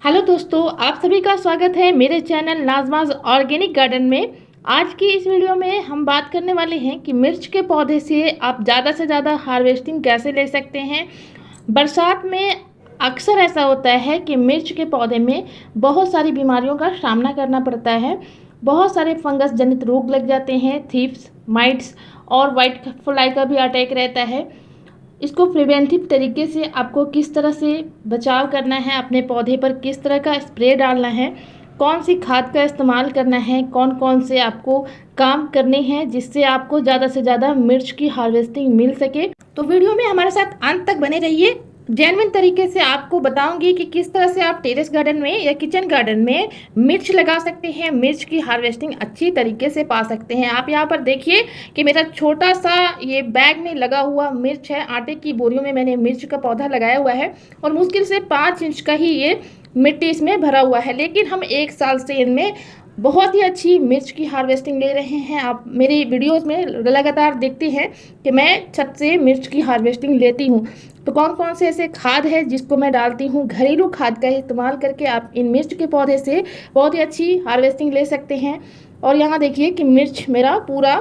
Hello दोस्तों, आप सभी का स्वागत है मेरे चैनल नाज़माज़ ऑर्गेनिक गार्डन में। आज की इस वीडियो में हम बात करने वाले हैं कि मिर्च के पौधे से आप ज़्यादा से ज़्यादा हार्वेस्टिंग कैसे ले सकते हैं। बरसात में अक्सर ऐसा होता है कि मिर्च के पौधे में बहुत सारी बीमारियों का सामना करना पड़ता है। बहुत सारे फंगस जनित रोग लग जाते हैं, थीप्स, माइट्स और वाइट फ्लाई का भी अटैक रहता है। इसको प्रिवेंटिव तरीके से आपको किस तरह से बचाव करना है, अपने पौधे पर किस तरह का स्प्रे डालना है, कौन सी खाद का इस्तेमाल करना है, कौन कौन से आपको काम करने हैं जिससे आपको ज़्यादा से ज़्यादा मिर्च की हार्वेस्टिंग मिल सके। तो वीडियो में हमारे साथ अंत तक बने रहिए। जेन्युइन तरीके से आपको बताऊंगी कि किस तरह से आप टेरेस गार्डन में या किचन गार्डन में मिर्च लगा सकते हैं, मिर्च की हार्वेस्टिंग अच्छी तरीके से पा सकते हैं। आप यहाँ पर देखिए कि मेरा छोटा सा ये बैग में लगा हुआ मिर्च है। आटे की बोरियों में मैंने मिर्च का पौधा लगाया हुआ है और मुश्किल से 5 इंच का ही ये मिट्टी इसमें भरा हुआ है, लेकिन हम 1 साल से इनमें बहुत ही अच्छी मिर्च की हार्वेस्टिंग ले रहे हैं। आप मेरी वीडियोस में लगातार देखते हैं कि मैं छत से मिर्च की हार्वेस्टिंग लेती हूँ। तो कौन कौन से ऐसे खाद है जिसको मैं डालती हूँ, घरेलू खाद का इस्तेमाल करके आप इन मिर्च के पौधे से बहुत ही अच्छी हार्वेस्टिंग ले सकते हैं। और यहाँ देखिए कि मिर्च मेरा पूरा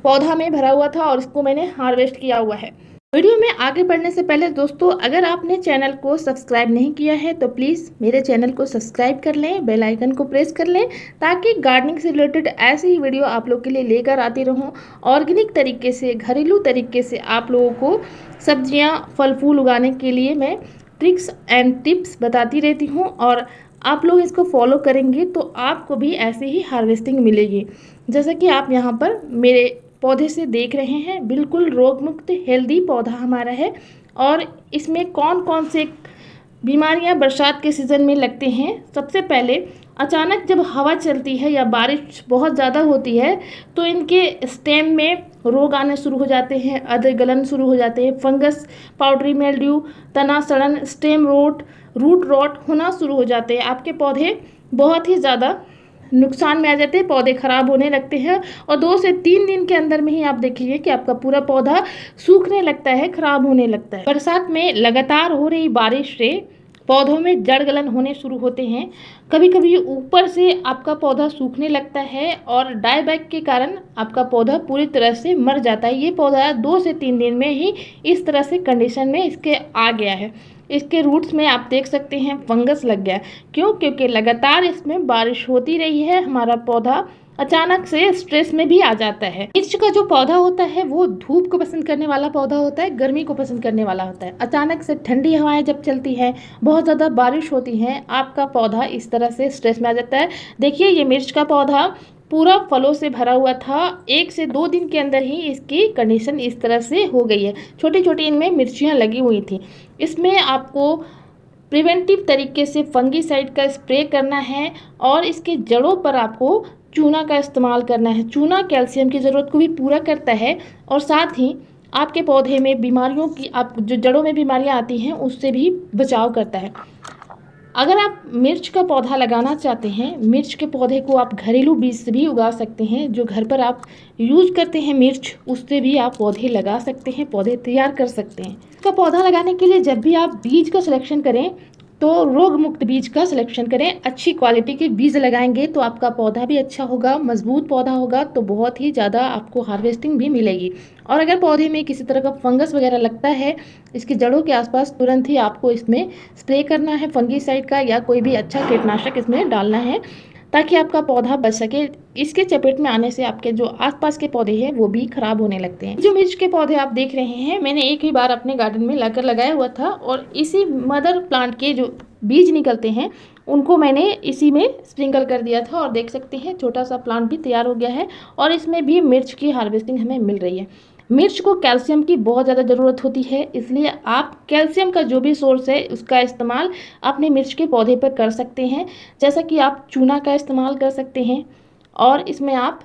पौधा में भरा हुआ था और इसको मैंने हार्वेस्ट किया हुआ है। वीडियो में आगे बढ़ने से पहले दोस्तों, अगर आपने चैनल को सब्सक्राइब नहीं किया है तो प्लीज़ मेरे चैनल को सब्सक्राइब कर लें, बेल आइकन को प्रेस कर लें, ताकि गार्डनिंग से रिलेटेड ऐसी ही वीडियो आप लोग के लिए लेकर आती रहूं। ऑर्गेनिक तरीके से, घरेलू तरीके से आप लोगों को सब्जियां, फल फूल उगाने के लिए मैं ट्रिक्स एंड टिप्स बताती रहती हूँ, और आप लोग इसको फॉलो करेंगे तो आपको भी ऐसे ही हार्वेस्टिंग मिलेगी। जैसा कि आप यहाँ पर मेरे पौधे से देख रहे हैं, बिल्कुल रोग मुक्त हेल्दी पौधा हमारा है। और इसमें कौन कौन से बीमारियां बरसात के सीज़न में लगते हैं। सबसे पहले अचानक जब हवा चलती है या बारिश बहुत ज़्यादा होती है तो इनके स्टेम में रोग आने शुरू हो जाते हैं, अधर गलन शुरू हो जाते हैं, फंगस, पाउडरी मिल्ड्यू, तना सड़न, स्टेम रोट, रूट रॉट होना शुरू हो जाते हैं। आपके पौधे बहुत ही ज़्यादा नुकसान में आ जाते हैं, पौधे खराब होने लगते हैं और 2 से 3 दिन के अंदर में ही आप देखिए कि आपका पूरा पौधा सूखने लगता है, खराब होने लगता है। बरसात में लगातार हो रही बारिश से पौधों में जड़ गलन होने शुरू होते हैं। कभी कभी ऊपर से आपका पौधा सूखने लगता है और डाईबैक के कारण आपका पौधा पूरी तरह से मर जाता है। ये पौधा 2 से 3 दिन में ही इस तरह से कंडीशन में इसके आ गया है। इसके रूट्स में आप देख सकते हैं फंगस लग गया। क्यों? क्योंकि लगातार इसमें बारिश होती रही है, हमारा पौधा अचानक से स्ट्रेस में भी आ जाता है। मिर्च का जो पौधा होता है वो धूप को पसंद करने वाला पौधा होता है, गर्मी को पसंद करने वाला होता है। अचानक से ठंडी हवाएं जब चलती हैं, बहुत ज़्यादा बारिश होती है, आपका पौधा इस तरह से स्ट्रेस में आ जाता है। देखिए ये मिर्च का पौधा पूरा फलों से भरा हुआ था, 1 से 2 दिन के अंदर ही इसकी कंडीशन इस तरह से हो गई है। छोटी छोटी इनमें मिर्चियाँ लगी हुई थी। इसमें आपको प्रिवेंटिव तरीके से फंगीसाइड का स्प्रे करना है और इसके जड़ों पर आपको चूना का इस्तेमाल करना है। चूना कैल्शियम की ज़रूरत को भी पूरा करता है और साथ ही आपके पौधे में बीमारियों की, आप जो जड़ों में बीमारियां आती हैं उससे भी बचाव करता है। अगर आप मिर्च का पौधा लगाना चाहते हैं, मिर्च के पौधे को आप घरेलू बीज से भी उगा सकते हैं। जो घर पर आप यूज़ करते हैं मिर्च, उससे भी आप पौधे लगा सकते हैं, पौधे तैयार कर सकते हैं। इसका पौधा लगाने के लिए जब भी आप बीज का सिलेक्शन करें तो रोग मुक्त बीज का सिलेक्शन करें। अच्छी क्वालिटी के बीज लगाएंगे तो आपका पौधा भी अच्छा होगा, मजबूत पौधा होगा, तो बहुत ही ज़्यादा आपको हार्वेस्टिंग भी मिलेगी। और अगर पौधे में किसी तरह का फंगस वगैरह लगता है इसकी जड़ों के आसपास, तुरंत ही आपको इसमें स्प्रे करना है फंगीसाइड का, या कोई भी अच्छा कीटनाशक इसमें डालना है ताकि आपका पौधा बच सके। इसके चपेट में आने से आपके जो आसपास के पौधे हैं वो भी खराब होने लगते हैं। जो मिर्च के पौधे आप देख रहे हैं, मैंने एक ही बार अपने गार्डन में लाकर लगाया हुआ था और इसी मदर प्लांट के जो बीज निकलते हैं उनको मैंने इसी में स्प्रिंकल कर दिया था और देख सकते हैं छोटा सा प्लांट भी तैयार हो गया है और इसमें भी मिर्च की हार्वेस्टिंग हमें मिल रही है। मिर्च को कैल्शियम की बहुत ज़्यादा ज़रूरत होती है, इसलिए आप कैल्शियम का जो भी सोर्स है उसका इस्तेमाल अपने मिर्च के पौधे पर कर सकते हैं। जैसा कि आप चूना का इस्तेमाल कर सकते हैं और इसमें आप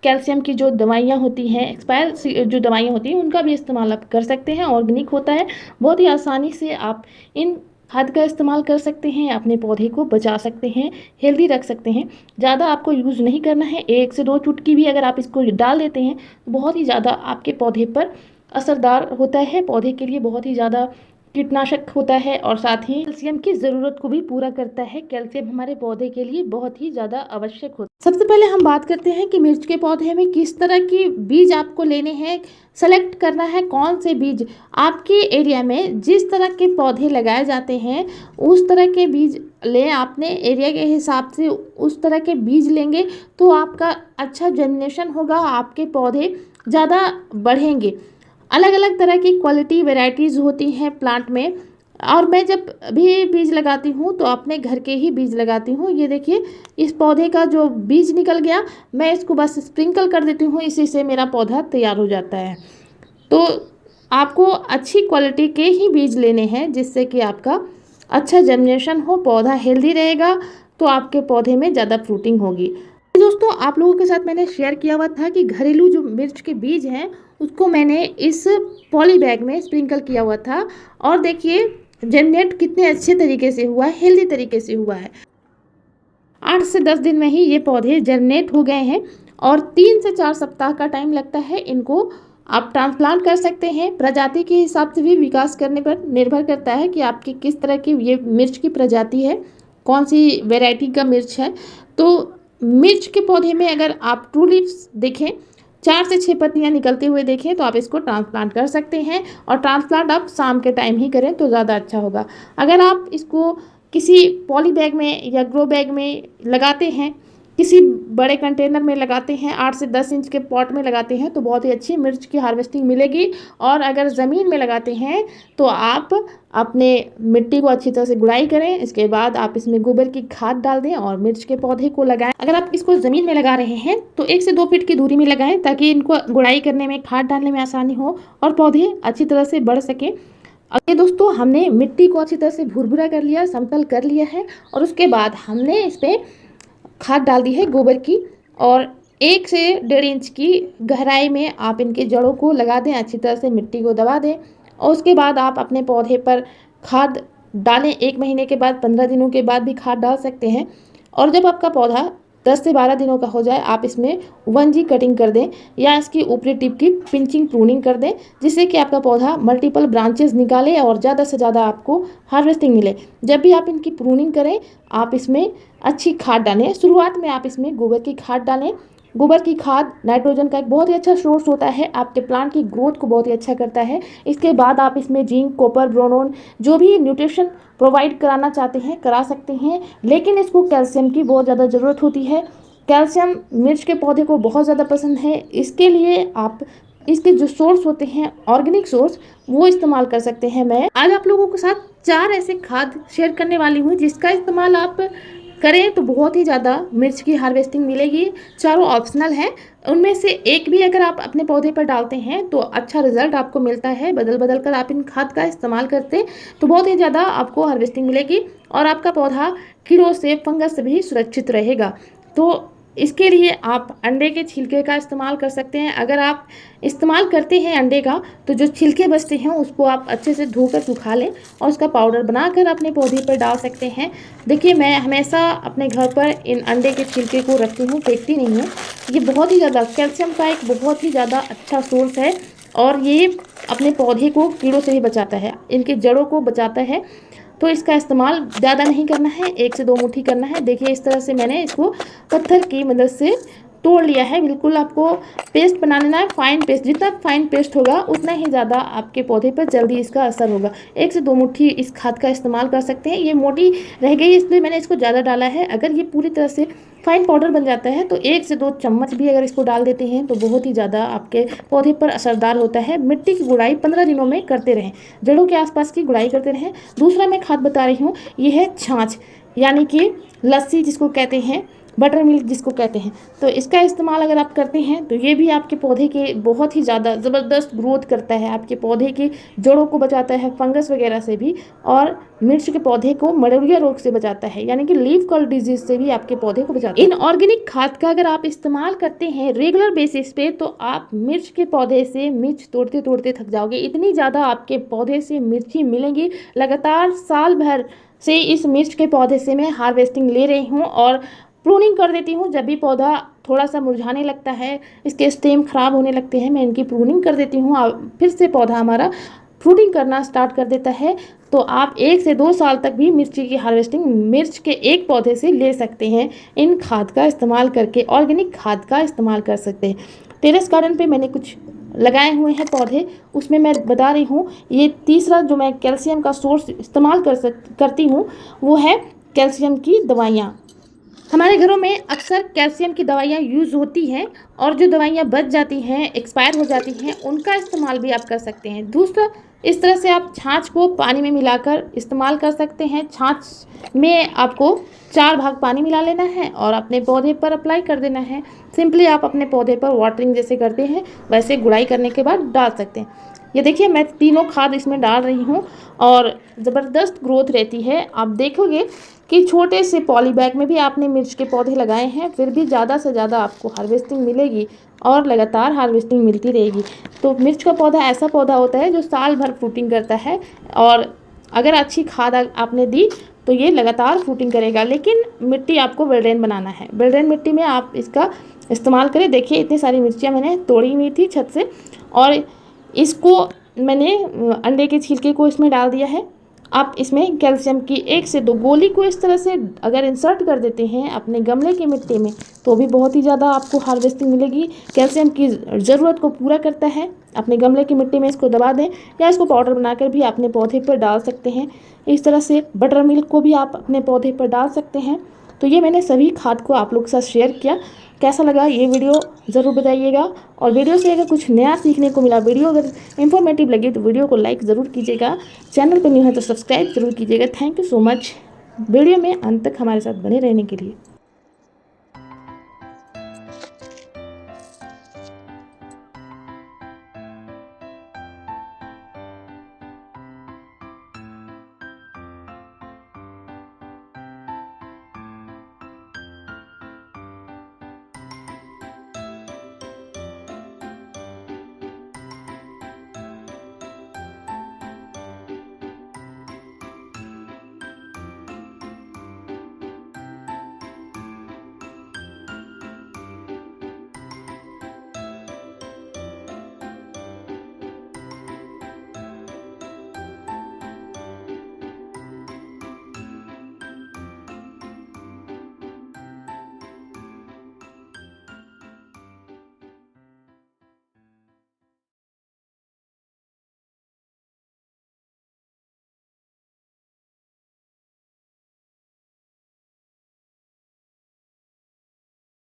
कैल्शियम की जो दवाइयाँ होती हैं, एक्सपायर जो दवाइयाँ होती हैं, उनका भी इस्तेमाल आप कर सकते हैं। ऑर्गेनिक होता है, बहुत ही आसानी से आप इन खाद का इस्तेमाल कर सकते हैं, अपने पौधे को बचा सकते हैं, हेल्दी रख सकते हैं। ज़्यादा आपको यूज़ नहीं करना है, 1 से 2 चुटकी भी अगर आप इसको डाल देते हैं तो बहुत ही ज़्यादा आपके पौधे पर असरदार होता है, पौधे के लिए बहुत ही ज़्यादा कीटनाशक होता है और साथ ही कैल्शियम की ज़रूरत को भी पूरा करता है। कैल्शियम हमारे पौधे के लिए बहुत ही ज़्यादा आवश्यक होता है। सबसे पहले हम बात करते हैं कि मिर्च के पौधे में किस तरह के बीज आपको लेने हैं, सेलेक्ट करना है कौन से बीज आपके एरिया में जिस तरह के पौधे लगाए जाते हैं उस तरह के बीज लें। आपने एरिया के हिसाब से उस तरह के बीज लेंगे तो आपका अच्छा जर्मिनेशन होगा, आपके पौधे ज़्यादा बढ़ेंगे। अलग अलग तरह की क्वालिटी वैरायटीज़ होती हैं प्लांट में, और मैं जब भी बीज लगाती हूँ तो अपने घर के ही बीज लगाती हूँ। ये देखिए इस पौधे का जो बीज निकल गया, मैं इसको बस स्प्रिंकल कर देती हूँ, इसी से मेरा पौधा तैयार हो जाता है। तो आपको अच्छी क्वालिटी के ही बीज लेने हैं जिससे कि आपका अच्छा जर्मिनेशन हो, पौधा हेल्दी रहेगा, तो आपके पौधे में ज़्यादा फ्रूटिंग होगी। दोस्तों, आप लोगों के साथ मैंने शेयर किया हुआ था कि घरेलू जो मिर्च के बीज हैं उसको मैंने इस पॉली बैग में स्प्रिंकल किया हुआ था, और देखिए जनरेट कितने अच्छे तरीके से हुआ है, हेल्दी तरीके से हुआ है। 8 से 10 दिन में ही ये पौधे जनरेट हो गए हैं और 3 से 4 सप्ताह का टाइम लगता है इनको आप ट्रांसप्लांट कर सकते हैं। प्रजाति के हिसाब से भी विकास करने पर निर्भर करता है कि आपकी किस तरह की ये मिर्च की प्रजाति है, कौन सी वैरायटी का मिर्च है। तो मिर्च के पौधे में अगर आप ट्रू लीव्स देखें, 4 से 6 पत्तियां निकलते हुए देखें तो आप इसको ट्रांसप्लांट कर सकते हैं, और ट्रांसप्लांट आप शाम के टाइम ही करें तो ज़्यादा अच्छा होगा। अगर आप इसको किसी पॉली बैग में या ग्रो बैग में लगाते हैं, किसी बड़े कंटेनर में लगाते हैं, 8 से 10 इंच के पॉट में लगाते हैं तो बहुत ही अच्छी मिर्च की हार्वेस्टिंग मिलेगी। और अगर ज़मीन में लगाते हैं तो आप अपने मिट्टी को अच्छी तरह से गुड़ाई करें, इसके बाद आप इसमें गोबर की खाद डाल दें और मिर्च के पौधे को लगाएं। अगर आप इसको ज़मीन में लगा रहे हैं तो 1 से 2 फीट की दूरी में लगाएं ताकि इनको गुड़ाई करने में, खाद डालने में आसानी हो और पौधे अच्छी तरह से बढ़ सकें। अगर दोस्तों हमने मिट्टी को अच्छी तरह से भुरभुरा कर लिया, समतल कर लिया है, और उसके बाद हमने इस पर खाद डाल दी है गोबर की, और 1 से 1.5 इंच की गहराई में आप इनके जड़ों को लगा दें, अच्छी तरह से मिट्टी को दबा दें, और उसके बाद आप अपने पौधे पर खाद डालें। 1 महीने के बाद, 15 दिनों के बाद भी खाद डाल सकते हैं। और जब आपका पौधा 10 से 12 दिनों का हो जाए आप इसमें 1G कटिंग कर दें या इसकी ऊपरी टिप की पिंचिंग प्रूनिंग कर दें, जिससे कि आपका पौधा मल्टीपल ब्रांचेस निकाले और ज़्यादा से ज़्यादा आपको हार्वेस्टिंग मिले। जब भी आप इनकी प्रूनिंग करें आप इसमें अच्छी खाद डालें। शुरुआत में आप इसमें गोबर की खाद डालें। गोबर की खाद नाइट्रोजन का एक बहुत ही अच्छा सोर्स होता है, आपके प्लांट की ग्रोथ को बहुत ही अच्छा करता है। इसके बाद आप इसमें जिंक, कॉपर, बोरोन जो भी न्यूट्रिशन प्रोवाइड कराना चाहते हैं करा सकते हैं, लेकिन इसको कैल्शियम की बहुत ज़्यादा ज़रूरत होती है। कैल्शियम मिर्च के पौधे को बहुत ज़्यादा पसंद है, इसके लिए आप इसके जो सोर्स होते हैं ऑर्गेनिक सोर्स वो इस्तेमाल कर सकते हैं। मैं आज आप लोगों के साथ 4 ऐसे खाद शेयर करने वाली हूँ जिसका इस्तेमाल आप करें तो बहुत ही ज़्यादा मिर्च की हार्वेस्टिंग मिलेगी। चारों ऑप्शनल हैं, उनमें से एक भी अगर आप अपने पौधे पर डालते हैं तो अच्छा रिजल्ट आपको मिलता है। बदल बदल कर आप इन खाद का इस्तेमाल करते तो बहुत ही ज़्यादा आपको हार्वेस्टिंग मिलेगी और आपका पौधा कीड़ों से, फंगस से भी सुरक्षित रहेगा। तो इसके लिए आप अंडे के छिलके का इस्तेमाल कर सकते हैं। अगर आप इस्तेमाल करते हैं अंडे का तो जो छिलके बचते हैं उसको आप अच्छे से धोकर सुखा लें और उसका पाउडर बनाकर अपने पौधे पर डाल सकते हैं। देखिए मैं हमेशा अपने घर पर इन अंडे के छिलके को रखती हूँ, फेंकती नहीं हूँ। ये बहुत ही ज़्यादा कैल्शियम का एक बहुत ही ज़्यादा अच्छा सोर्स है और ये अपने पौधे को कीड़ों से भी बचाता है, इनके जड़ों को बचाता है। तो इसका इस्तेमाल ज़्यादा नहीं करना है, 1 से 2 मुट्ठी करना है। देखिए इस तरह से मैंने इसको पत्थर की मदद से तोड़ लिया है। बिल्कुल आपको पेस्ट बना लेना है, फाइन पेस्ट। जितना फाइन पेस्ट होगा उतना ही ज़्यादा आपके पौधे पर जल्दी इसका असर होगा। 1 से 2 मुट्ठी इस खाद का इस्तेमाल कर सकते हैं। ये मोटी रह गई इसलिए मैंने इसको ज़्यादा डाला है। अगर ये पूरी तरह से फाइन पाउडर बन जाता है तो 1 से 2 चम्मच भी अगर इसको डाल देते हैं तो बहुत ही ज़्यादा आपके पौधे पर असरदार होता है। मिट्टी की गुड़ाई 15 दिनों में करते रहें, जड़ों के आसपास की गुड़ाई करते रहें। दूसरा मैं खाद बता रही हूँ, ये है छाछ, यानी कि लस्सी जिसको कहते हैं, बटर मिल्क जिसको कहते हैं। तो इसका इस्तेमाल अगर आप करते हैं तो ये भी आपके पौधे के बहुत ही ज़्यादा ज़बरदस्त ग्रोथ करता है, आपके पौधे की जड़ों को बचाता है फंगस वगैरह से भी, और मिर्च के पौधे को मलेरिया रोग से बचाता है, यानी कि लीफ कर्ल डिजीज से भी आपके पौधे को बचाता है। इन ऑर्गेनिक खाद का अगर आप इस्तेमाल करते हैं रेगुलर बेसिस पे तो आप मिर्च के पौधे से मिर्च तोड़ते तोड़ते थक जाओगे। इतनी ज़्यादा आपके पौधे से मिर्ची मिलेंगी। लगातार साल भर से इस मिर्च के पौधे से मैं हार्वेस्टिंग ले रही हूँ और प्रूनिंग कर देती हूँ। जब भी पौधा थोड़ा सा मुरझाने लगता है, इसके स्टेम खराब होने लगते हैं, मैं इनकी प्रूनिंग कर देती हूँ, फिर से पौधा हमारा फ्रूटिंग करना स्टार्ट कर देता है, तो आप 1 से 2 साल तक भी मिर्ची की हार्वेस्टिंग मिर्च के एक पौधे से ले सकते हैं। इन खाद का इस्तेमाल करके ऑर्गेनिक खाद का इस्तेमाल कर सकते हैं। टेरेस गार्डन पे मैंने कुछ लगाए हुए हैं पौधे, उसमें मैं बता रही हूँ ये तीसरा जो मैं कैल्शियम का सोर्स इस्तेमाल करती हूँ वो है कैल्शियम की दवाइयाँ। हमारे घरों में अक्सर कैल्शियम की दवाइयाँ यूज़ होती हैं और जो दवाइयाँ बच जाती हैं, एक्सपायर हो जाती हैं, उनका इस्तेमाल भी आप कर सकते हैं। दूसरा, इस तरह से आप छाछ को पानी में मिलाकर इस्तेमाल कर सकते हैं। छाछ में आपको 4 भाग पानी मिला लेना है और अपने पौधे पर अप्लाई कर देना है। सिंपली आप अपने पौधे पर वाटरिंग जैसे करते हैं वैसे गुड़ाई करने के बाद डाल सकते हैं। ये देखिए मैं तीनों खाद इसमें डाल रही हूँ और ज़बरदस्त ग्रोथ रहती है। आप देखोगे कि छोटे से पॉली बैग में भी आपने मिर्च के पौधे लगाए हैं, फिर भी ज़्यादा से ज़्यादा आपको हार्वेस्टिंग मिलेगी और लगातार हार्वेस्टिंग मिलती रहेगी। तो मिर्च का पौधा ऐसा पौधा होता है जो साल भर फ्रूटिंग करता है और अगर अच्छी खाद आपने दी तो ये लगातार फ्रूटिंग करेगा। लेकिन मिट्टी आपको वेल ड्रेन बनाना है। वेल ड्रेन मिट्टी में आप इसका इस्तेमाल करें। देखिए इतनी सारी मिर्चियाँ मैंने तोड़ी हुई थी छत से और इसको मैंने अंडे के छिलके को इसमें डाल दिया है। आप इसमें कैल्शियम की 1 से 2 गोली को इस तरह से अगर इंसर्ट कर देते हैं अपने गमले की मिट्टी में तो भी बहुत ही ज़्यादा आपको हार्वेस्टिंग मिलेगी। कैल्शियम की ज़रूरत को पूरा करता है। अपने गमले की मिट्टी में इसको दबा दें या इसको पाउडर बनाकर भी अपने पौधे पर डाल सकते हैं। इस तरह से बटर मिल्क को भी आप अपने पौधे पर डाल सकते हैं। तो ये मैंने सभी खाद को आप लोग के साथ शेयर किया। कैसा लगा ये वीडियो ज़रूर बताइएगा और वीडियो से अगर कुछ नया सीखने को मिला, वीडियो अगर इन्फॉर्मेटिव लगी तो वीडियो को लाइक ज़रूर कीजिएगा। चैनल पर न्यू है तो सब्सक्राइब ज़रूर कीजिएगा। Thank you so much video में अंत तक हमारे साथ बने रहने के लिए।